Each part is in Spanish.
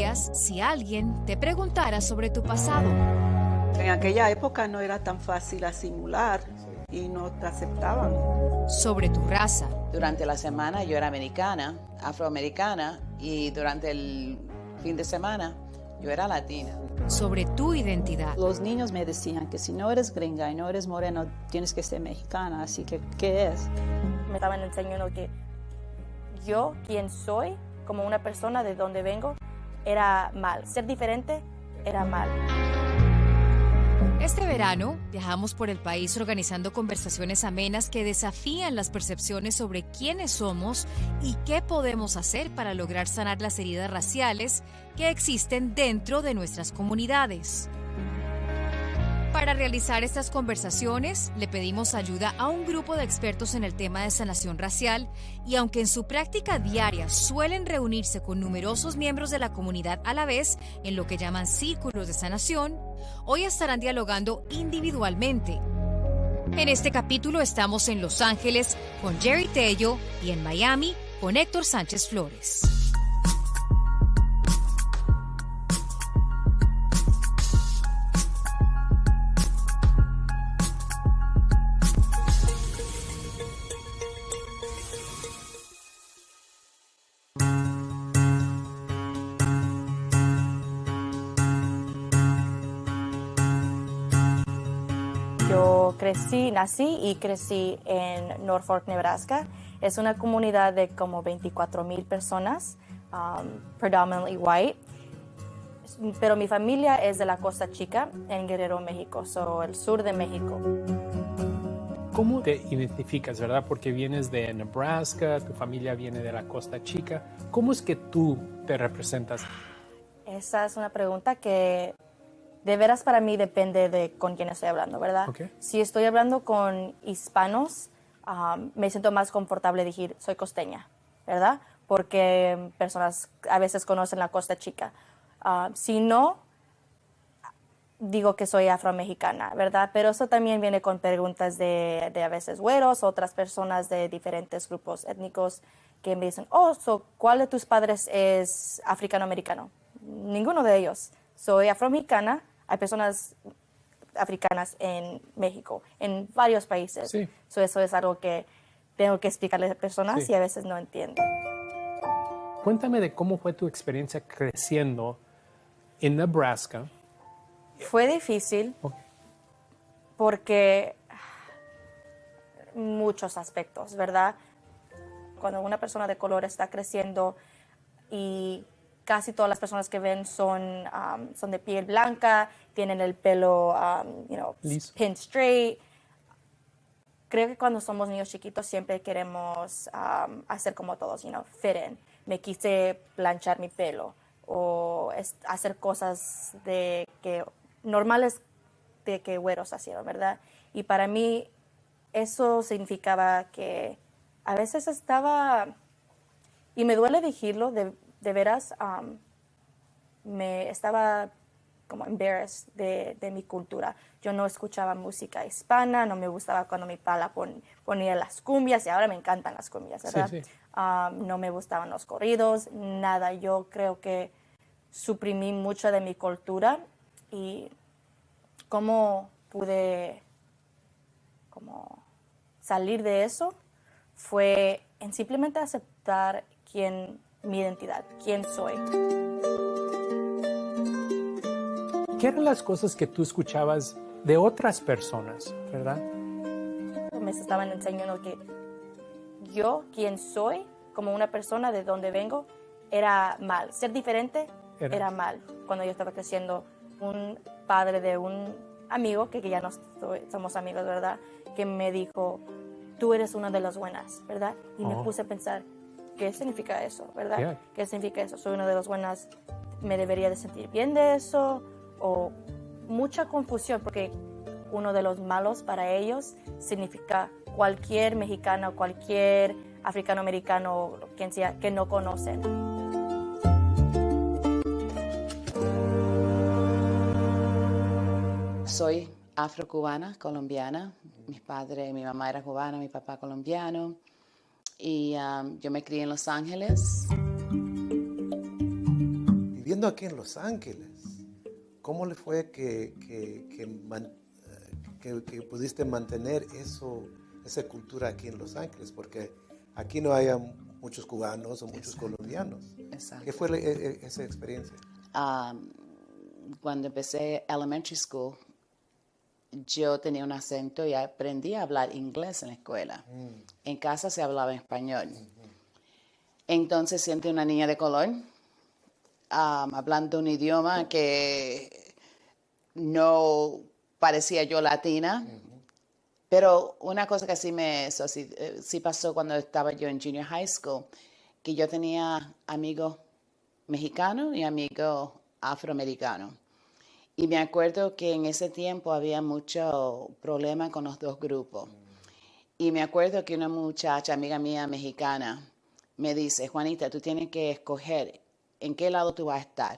harías si alguien te preguntara sobre tu pasado? En aquella época no era tan fácil asimilar y no te aceptaban. Sobre tu raza. Durante la semana yo era americana, afroamericana, y durante el fin de semana yo era latina. Sobre tu identidad. Los niños me decían que si no eres gringa y no eres moreno, tienes que ser mexicana, así que, ¿qué es? Me estaban enseñando que yo, quien soy, como una persona de donde vengo, era mal. Ser diferente era mal. Este verano viajamos por el país organizando conversaciones amenas que desafían las percepciones sobre quiénes somos y qué podemos hacer para lograr sanar las heridas raciales que existen dentro de nuestras comunidades. Para realizar estas conversaciones, le pedimos ayuda a un grupo de expertos en el tema de sanación racial y aunque en su práctica diaria suelen reunirse con numerosos miembros de la comunidad a la vez en lo que llaman círculos de sanación, hoy estarán dialogando individualmente. En este capítulo estamos en Los Ángeles con Jerry Tello y en Miami con Héctor Sánchez Flores. Nací y crecí en Norfolk, Nebraska. Es una comunidad de como 24,000 personas, predominantly white. Pero mi familia es de la Costa Chica, en Guerrero, México, el sur de México. ¿Cómo te identificas, verdad? Porque vienes de Nebraska, tu familia viene de la Costa Chica. ¿Cómo es que tú te representas? Esa es una pregunta que de veras para mí depende de con quién estoy hablando, ¿verdad? Okay. Si estoy hablando con hispanos, me siento más confortable decir soy costeña, ¿verdad? Porque personas a veces conocen la Costa Chica. Si no, digo que soy afromexicana, ¿verdad? Pero eso también viene con preguntas de a veces güeros, otras personas de diferentes grupos étnicos que me dicen, ¿cuál de tus padres es africano-americano? Ninguno de ellos. Soy afromexicana. Hay personas africanas en México, en varios países. Sí. Eso es algo que tengo que explicarle a personas Sí. y a veces no entienden. Cuéntame de cómo fue tu experiencia creciendo en Nebraska. Fue difícil porque muchos aspectos, ¿verdad? Cuando una persona de color está creciendo y casi todas las personas que ven son de piel blanca, tienen el pelo, pin straight. Creo que cuando somos niños chiquitos siempre queremos hacer como todos, fit in. Me quise planchar mi pelo o hacer cosas normales de que güeros hacían, ¿verdad? Y para mí eso significaba que a veces estaba, y me duele decirlo, de veras, me estaba como embarrassed de mi cultura. Yo no escuchaba música hispana, no me gustaba cuando mi pala ponía las cumbias, y ahora me encantan las cumbias, ¿verdad? Sí, sí. No me gustaban los corridos, nada. Yo creo que suprimí mucho de mi cultura y cómo pude salir de eso fue en simplemente aceptar mi identidad, quién soy. ¿Qué eran las cosas que tú escuchabas de otras personas, verdad? Me estaban enseñando que yo, quien soy, como una persona de donde vengo, era mal. Ser diferente era mal. Cuando yo estaba creciendo, un padre de un amigo, que ya no somos amigos, ¿verdad? Que me dijo, tú eres una de las buenas, ¿verdad? Y me puse a pensar, ¿qué significa eso, verdad? Yeah. ¿Qué significa eso? Soy una de las buenas, ¿me debería de sentir bien de eso? O mucha confusión, porque uno de los malos para ellos significa cualquier mexicano, cualquier africano-americano, quien sea, que no conocen. Soy afrocubana, colombiana. Mi mamá era cubana, mi papá colombiano. Y yo me crié en Los Ángeles. Viviendo viviendo aquí en Los Ángeles, ¿cómo le fue que pudiste mantener esa cultura aquí en Los Ángeles? Porque aquí no hay muchos cubanos o muchos colombianos. Exacto. ¿Qué fue esa experiencia? Cuando empecé elementary school, yo tenía un acento y aprendí a hablar inglés en la escuela. En casa se hablaba español. Entonces siento una niña de color hablando un idioma que no parecía yo latina. Pero una cosa que sí pasó cuando estaba yo en junior high school, que yo tenía amigos mexicanos y amigos afroamericanos. Y me acuerdo que en ese tiempo había mucho problema con los dos grupos. Y me acuerdo que una muchacha, amiga mía mexicana, me dice, Juanita, tú tienes que escoger en qué lado tú vas a estar,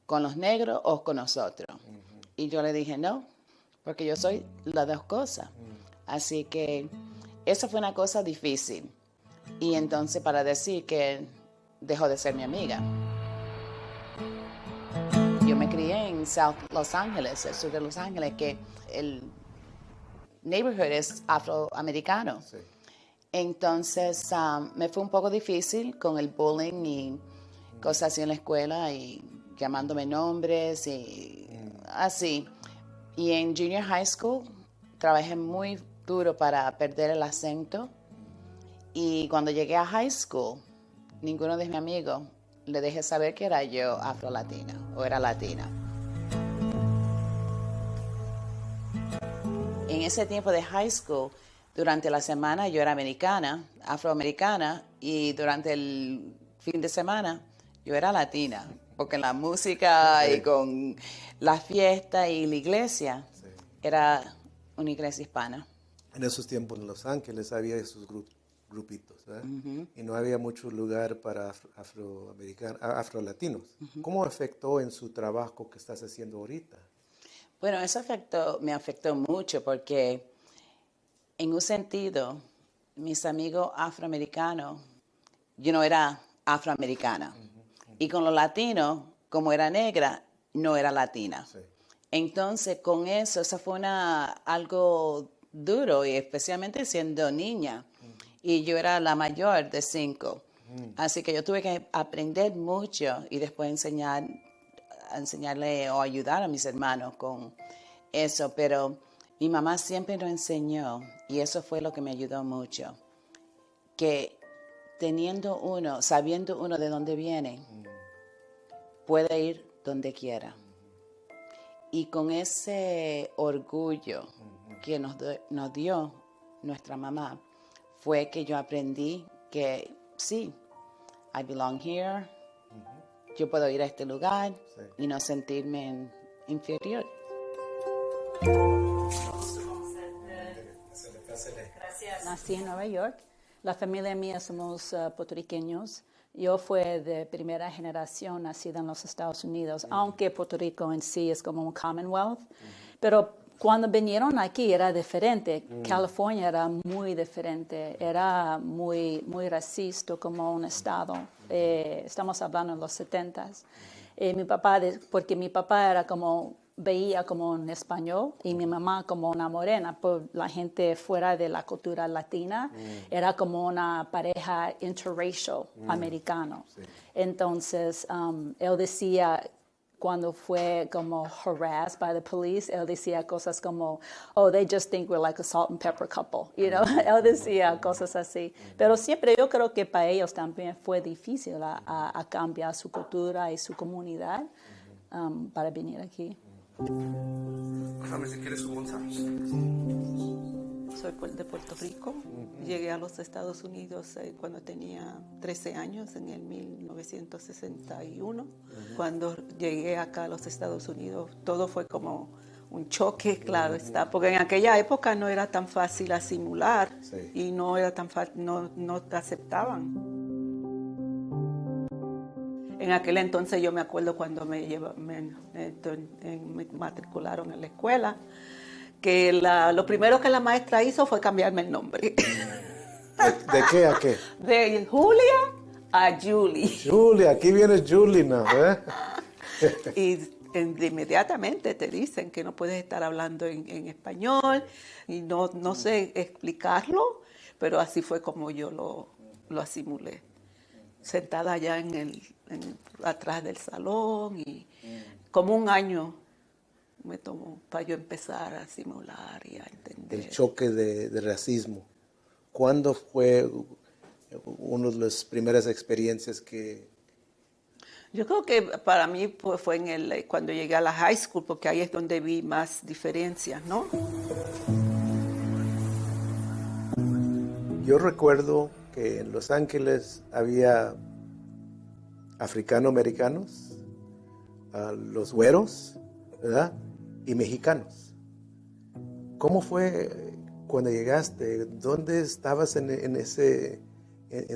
con los negros o con nosotros. Y yo le dije, no, porque yo soy las dos cosas. Así que eso fue una cosa difícil. Y entonces para decir que dejó de ser mi amiga. Yo me crié en South Los Ángeles, el sur de Los Ángeles, que el neighborhood es afroamericano. Sí. Entonces me fue un poco difícil con el bullying y cosas así en la escuela y llamándome nombres y así. Y en junior high school trabajé muy duro para perder el acento. Y cuando llegué a high school, ninguno de mis amigos le dejé saber que era yo afro-latina o era latina. En ese tiempo de high school, durante la semana yo era americana, afroamericana, y durante el fin de semana yo era latina, porque la música y con la fiesta y la iglesia era una iglesia hispana. En esos tiempos en Los Ángeles había esos grupitos, ¿verdad? Y no había mucho lugar para afrolatinos. ¿Cómo afectó en su trabajo que estás haciendo ahorita? Bueno, eso me afectó mucho porque en un sentido, mis amigos afroamericanos, yo no era afroamericana. Y con los latinos, como era negra, no era latina. Sí. Entonces, con eso fue algo duro, y especialmente siendo niña. Y yo era la mayor de 5. Así que yo tuve que aprender mucho y después enseñarle o ayudar a mis hermanos con eso. Pero mi mamá siempre nos enseñó, y eso fue lo que me ayudó mucho, que sabiendo uno de dónde viene, puede ir donde quiera. Y con ese orgullo que nos dio nuestra mamá, fue que yo aprendí que sí, I belong here, yo puedo ir a este lugar y no sentirme inferior. Nací en Nueva York. La familia mía somos puertorriqueños. Yo fui de primera generación nacida en los Estados Unidos, aunque Puerto Rico en sí es como un Commonwealth. Pero cuando vinieron aquí era diferente. California era muy diferente. Era muy, muy racista como un estado. Estamos hablando de los 70s. Porque mi papá era veía como un español y mi mamá como una morena, por la gente fuera de la cultura latina, era como una pareja interracial americano. Sí. Entonces, él decía, cuando fue como harassed by the police, él decía cosas como, oh, they just think we're like a salt and pepper couple, you know. Él decía cosas así. Pero siempre yo creo que para ellos también fue difícil a cambiar su cultura y su comunidad para venir aquí. Déjame si quieres un mensaje. Soy de Puerto Rico. Llegué a los Estados Unidos cuando tenía 13 años, en el 1961. Cuando llegué acá a los Estados Unidos, todo fue como un choque, claro está, porque en aquella época no era tan fácil asimilar y no era tan fácil, no te aceptaban. En aquel entonces yo me acuerdo cuando me matricularon en la escuela, que lo primero que la maestra hizo fue cambiarme el nombre. ¿De qué a qué? De Julia a Julie. Julia, aquí viene Julie, ¿no? Y inmediatamente te dicen que no puedes estar hablando en español y no sé explicarlo, pero así fue como yo lo asimilé. Sentada allá atrás del salón y como un año me tomó para yo empezar a simular y a entender. El choque de racismo. ¿Cuándo fue una de las primeras experiencias que... Yo creo que para mí pues, fue cuando llegué a la high school, porque ahí es donde vi más diferencias, ¿no? Yo recuerdo que en Los Ángeles había africanoamericanos, los güeros, ¿verdad? Y mexicanos. ¿Cómo fue cuando llegaste? ¿Dónde estabas en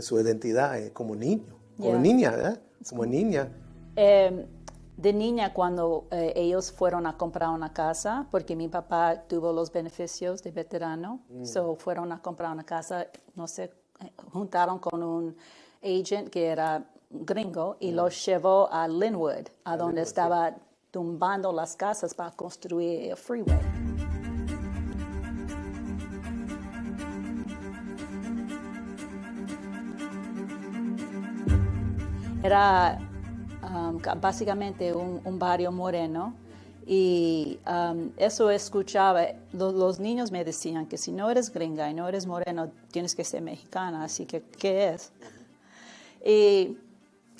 su identidad como niño? Como niña, ¿verdad? Como niña. De niña, cuando ellos fueron a comprar una casa, porque mi papá tuvo los beneficios de veterano, so fueron a comprar una casa, no sé, juntaron con un agent que era gringo y los llevó a Linwood, a donde estaba tumbando las casas para construir el freeway. Era básicamente un barrio moreno y eso escuchaba, los niños me decían que si no eres gringa y no eres moreno, tienes que ser mexicana, así que ¿qué es? Y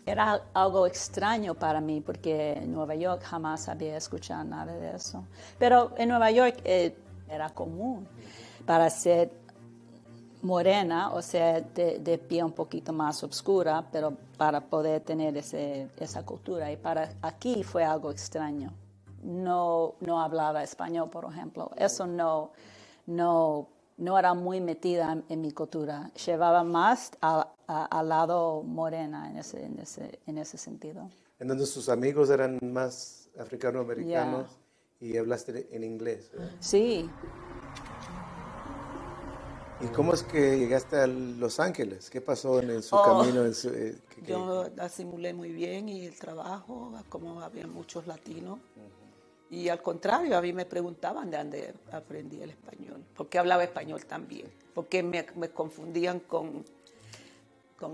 era algo extraño para mí porque en Nueva York jamás había escuchado nada de eso. Pero en Nueva York era común para ser morena, o sea, de piel un poquito más oscura, pero para poder tener esa cultura. Y para aquí fue algo extraño. No hablaba español, por ejemplo. Eso no era muy metida en mi cultura. Llevaba más al lado morena en ese sentido. Entonces sus amigos eran más africanoamericanos y hablaste en inglés, ¿verdad? Sí. ¿Y cómo es que llegaste a Los Ángeles? ¿Qué pasó en su camino? Yo asimilé muy bien y el trabajo, como había muchos latinos. Y al contrario, a mí me preguntaban de dónde aprendí el español, porque hablaba español también, porque me confundían con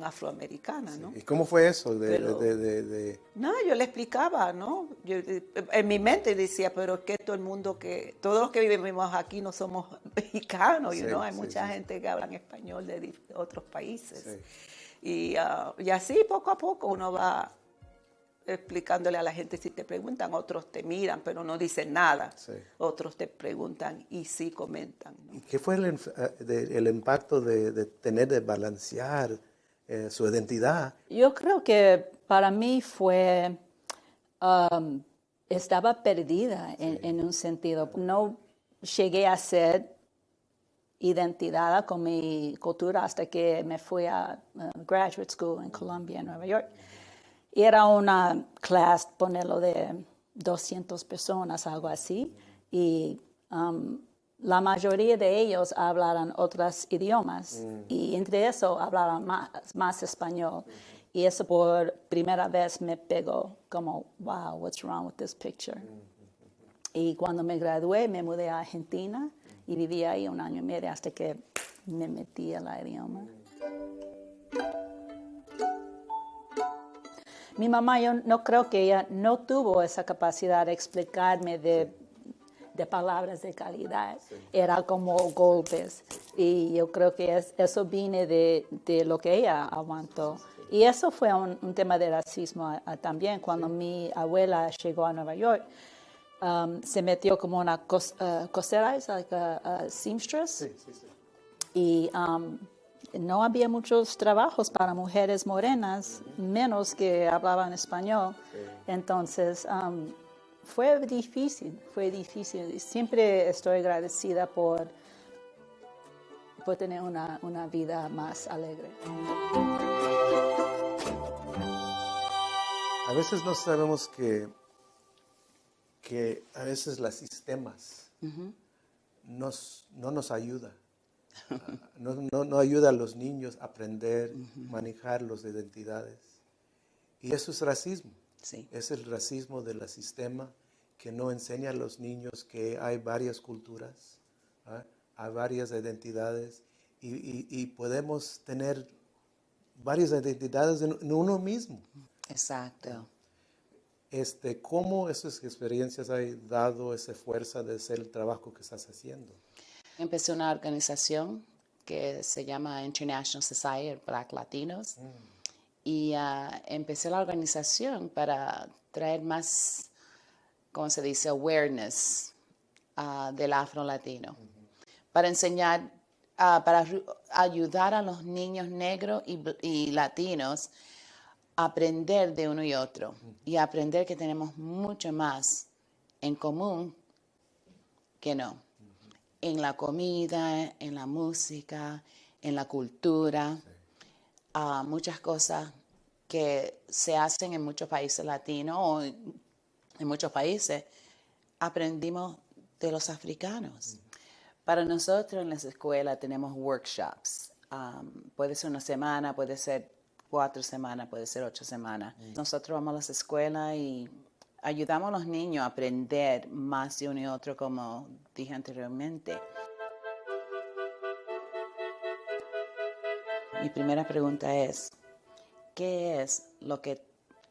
afroamericana, ¿no? ¿Y cómo fue eso? No, yo le explicaba, ¿no? Yo, en mi mente decía, pero es que todo el mundo todos los que vivimos aquí no somos mexicanos, ¿no? Hay mucha gente que habla español de otros países. Sí. Y así poco a poco uno va explicándole a la gente. Si te preguntan, otros te miran, pero no dicen nada. Sí. Otros te preguntan y sí comentan, ¿no? ¿Y qué fue el impacto de balancear su identidad? Yo creo que para mí fue, estaba perdida en un sentido. No llegué a ser identidad con mi cultura hasta que me fui a graduate school en Columbia, en Nueva York. Y era una clase, ponerlo de 200 personas, algo así. Y la mayoría de ellos hablaban otros idiomas y entre eso hablaban más español. Y eso por primera vez me pegó como, wow, what's wrong with this picture? Y cuando me gradué me mudé a Argentina y viví ahí 1 año y medio hasta que me metí en el idioma. Mi mamá, yo no creo que ella no tuvo esa capacidad de explicarme de palabras de calidad. Sí. Era como golpes. Y yo creo que eso viene de lo que ella aguantó. Y eso fue un tema de racismo también. Cuando mi abuela llegó a Nueva York, se metió como una cosera, like a seamstress. Sí. Y no había muchos trabajos para mujeres morenas, menos que hablaban español. Sí. Entonces, fue difícil. Siempre estoy agradecida por tener una vida más alegre. A veces no sabemos que a veces los sistemas no nos ayudan. No ayuda a los niños a aprender, manejar las identidades. Y eso es racismo. Sí. Es el racismo del sistema que no enseña a los niños que hay varias culturas, ¿ah? Hay varias identidades y podemos tener varias identidades en uno mismo. Exacto. ¿Cómo esas experiencias han dado esa fuerza de hacer el trabajo que estás haciendo? Empecé una organización que se llama International Society of Black Latinos y empecé la organización para traer más, ¿cómo se dice?, awareness del afro-latino, para enseñar, para ayudar a los niños negros y latinos a aprender de uno y otro y aprender que tenemos mucho más en común que no. En la comida, en la música, en la cultura, muchas cosas que se hacen en muchos países latinos o en muchos países, aprendimos de los africanos. Para nosotros en las escuelas tenemos workshops. Puede ser una semana, puede ser 4 semanas, puede ser 8 semanas. Nosotros vamos a las escuelas y ayudamos a los niños a aprender más de uno y otro, como dije anteriormente. Mi primera pregunta es, ¿qué es lo que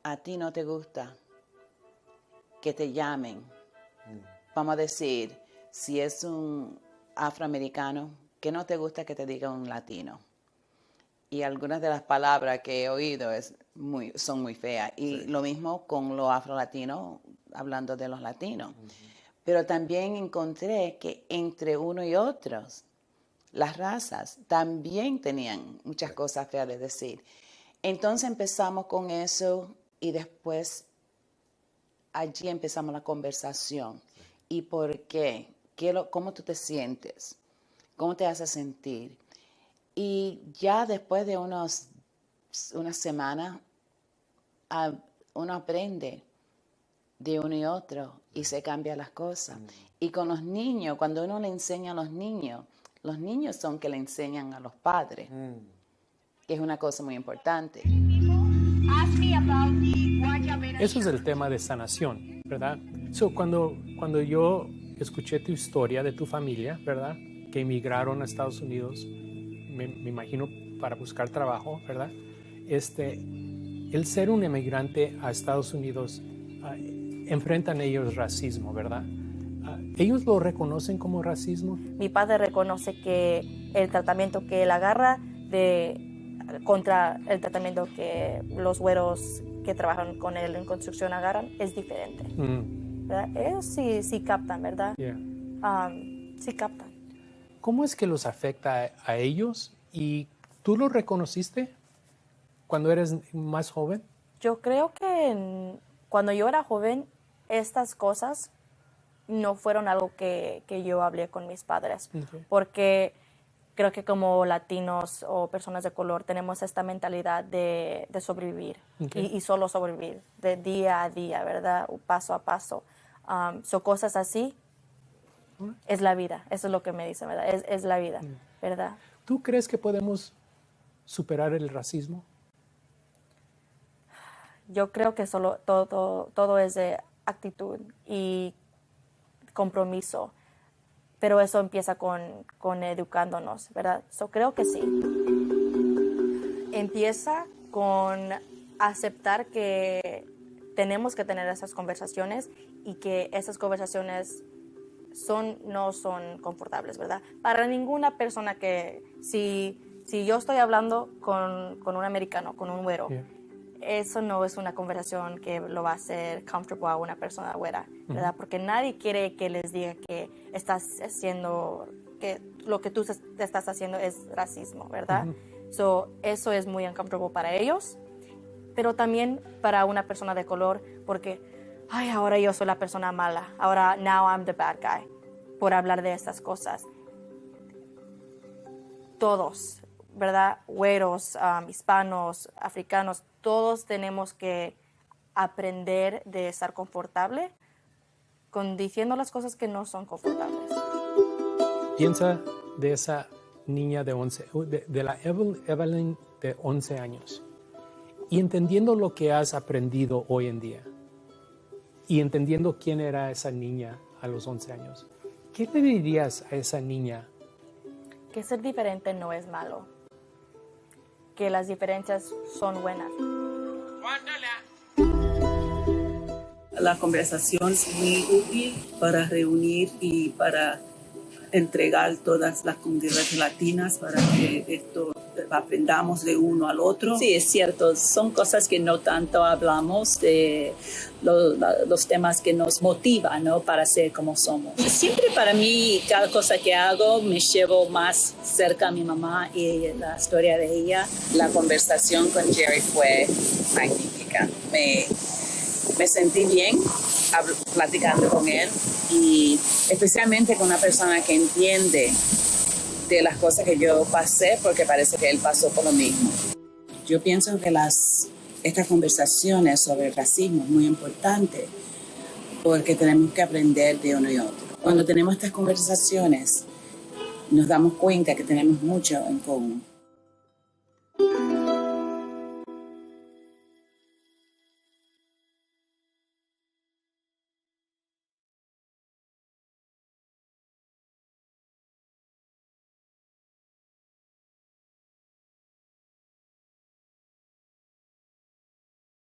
a ti no te gusta que te llamen? Vamos a decir, si es un afroamericano, ¿qué no te gusta que te diga un latino? Y algunas de las palabras que he oído son muy feas. Y lo mismo con los afrolatinos, hablando de los latinos. Pero también encontré que entre uno y otros, las razas también tenían muchas cosas feas de decir. Entonces empezamos con eso y después allí empezamos la conversación. ¿Y por qué? ¿Cómo tú te sientes? ¿Cómo te hace sentir? Y ya después de unas semanas, uno aprende de uno y otro y se cambian las cosas. Y con los niños, cuando uno le enseña a los niños son que le enseñan a los padres, que es una cosa muy importante. Eso es el tema de sanación, ¿verdad? Cuando yo escuché tu historia de tu familia, ¿verdad?, que emigraron a Estados Unidos, me imagino para buscar trabajo, ¿verdad? El ser un emigrante a Estados Unidos, enfrentan ellos racismo, ¿verdad? ¿Ellos lo reconocen como racismo? Mi padre reconoce que el tratamiento que él agarra contra el tratamiento que los güeros que trabajan con él en construcción agarran es diferente. ¿Verdad? Ellos sí captan, ¿verdad? Yeah. Sí captan. ¿Cómo es que los afecta a ellos? ¿Y tú lo reconociste cuando eres más joven? Yo creo que cuando yo era joven, estas cosas no fueron algo que yo hablé con mis padres. Okay. Porque creo que como latinos o personas de color tenemos esta mentalidad de sobrevivir. Okay. Y solo sobrevivir, de día a día, ¿verdad? Paso a paso. Son cosas así. Es la vida, eso es lo que me dicen, ¿verdad? Es la vida, ¿verdad? ¿Tú crees que podemos superar el racismo? Yo creo que todo es de actitud y compromiso, pero eso empieza con educándonos, ¿verdad? Creo que sí. Empieza con aceptar que tenemos que tener esas conversaciones y que esas conversaciones no son confortables, ¿verdad? Para ninguna persona que, si yo estoy hablando con un americano, con un güero, yeah, eso no es una conversación que lo va a hacer comfortable a una persona güera, ¿verdad? Porque nadie quiere que les diga que estás haciendo, que lo que tú estás haciendo es racismo, ¿verdad? Eso es muy uncomfortable para ellos, pero también para una persona de color, porque ay, ahora yo soy la persona mala. Ahora, now I'm the bad guy. Por hablar de estas cosas. Todos, ¿verdad? Güeros, hispanos, africanos, todos tenemos que aprender de estar confortable diciendo las cosas que no son confortables. Piensa de esa niña de 11, de la Evelyn de 11 años. Y entendiendo lo que has aprendido hoy en día y entendiendo quién era esa niña a los 11 años, ¿qué le dirías a esa niña? Que ser diferente no es malo, que las diferencias son buenas. La conversación es muy útil para reunir y para entregar todas las comunidades latinas para que esto aprendamos de uno al otro. Sí, es cierto. Son cosas que no tanto hablamos de los temas que nos motivan, ¿no? Para ser como somos. Siempre para mí, cada cosa que hago, me llevo más cerca a mi mamá y la historia de ella. La conversación con Jerry fue magnífica. Me sentí bien platicando con él y especialmente con una persona que entiende de las cosas que yo pasé, porque parece que él pasó por lo mismo. Yo pienso que estas conversaciones sobre el racismo es muy importante porque tenemos que aprender de uno y otro. Cuando tenemos estas conversaciones nos damos cuenta que tenemos mucho en común.